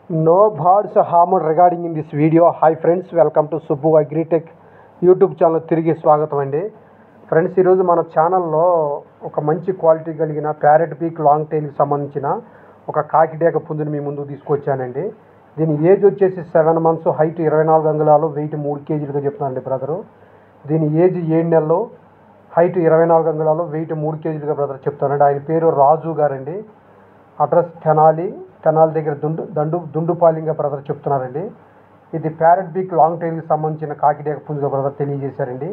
No birds harmed regarding in this video. Hi friends, welcome to Subbu Agritech YouTube channel తిరిగి స్వాగతం అండి. Friends, ఈరోజు మన ఛానల్లో ఒక మంచి క్వాలిటీ కలిగిన ప్యారెట్ పీక్ లాంగ్ టైల్కి సంబంధించిన ఒక కాకిడేక పుంజుని మీ ముందుకు తీసుకొచ్చానండి. దీని ఏజ్ వచ్చేసి 7 months, హైట్ 24 అంగుళాలు, వెయిట్ 3 kgలుగా చెప్తున్నానండి బ్రదరు. దీని ఏజ్ 7 నెలలు, హైట్ 24 అంగుళాలు, వెయిట్ 3 kgలుగా బ్రదర్ చెప్తానండి. ఆయన పేరు రాజు గారండి. అడ్రస్ తెనాలి దగ్గర దుండుపాలింగ బ్రదర్ చెప్తున్నారండి. ఇది ప్యారెట్ బీక్ లాంగ్ టైల్కి సంబంధించిన కాకిడేక పుంజుగా బ్రదర్ తెలియజేశారండి.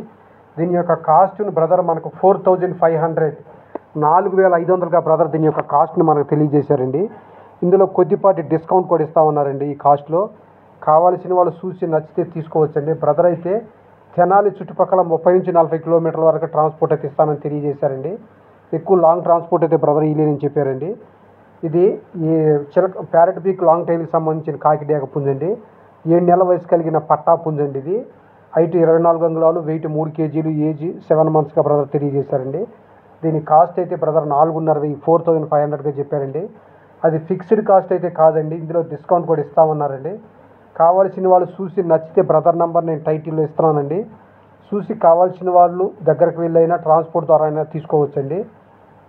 దీని యొక్క కాస్ట్ను బ్రదర్ మనకు 4500, 4500గా బ్రదర్ దీని యొక్క కాస్ట్ను మనకు తెలియజేశారండి. ఇందులో కొద్దిపాటి డిస్కౌంట్ కూడా ఇస్తామన్నారండి. ఈ కాస్ట్లో కావాల్సిన వాళ్ళు చూసి నచ్చితే తీసుకోవచ్చండి. బ్రదర్ అయితే తెనాలి చుట్టుపక్కల 30 నుంచి 40 కిలోమీటర్ల వరకు ట్రాన్స్పోర్ట్ అయితే ఇస్తానని తెలియజేశారండి. ఎక్కువ లాంగ్ ట్రాన్స్పోర్ట్ అయితే బ్రదర్ ఇలేనని చెప్పారండి. ఇది ఈ ప్యారెట్ బీక్ లాంగ్ టైల్కి సంబంధించిన కాకిడేక పుంజండి. 7 నెలల వయసు కలిగిన పట్టా పుంజండి. ఇది హైట్ 24 అంగుళాలు, వెయిట్ 3 kgలు, ఏజ్ 7 monthsగా బ్రదర్ తెలియజేశారండి. దీని కాస్ట్ అయితే బ్రదర్ 4,500, 4500గా చెప్పారండి. అది ఫిక్స్డ్ కాస్ట్ అయితే కాదండి, ఇందులో డిస్కౌంట్ కూడా ఇస్తామన్నారండి. కావాల్సిన వాళ్ళు చూసి నచ్చితే బ్రదర్ నెంబర్ నేను టైటిల్లో ఇస్తున్నానండి. చూసి కావాల్సిన వాళ్ళు దగ్గరకు వెళ్ళైనా ట్రాన్స్పోర్ట్ ద్వారా అయినా తీసుకోవచ్చండి.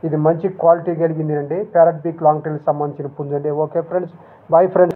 ఇది మంచి క్వాలిటీ కలిగింది అండి. ప్యారెట్ బీక్ లాంగ్ టైల్కి సంబంధించిన పుంజండి. Okay friends, bye friends.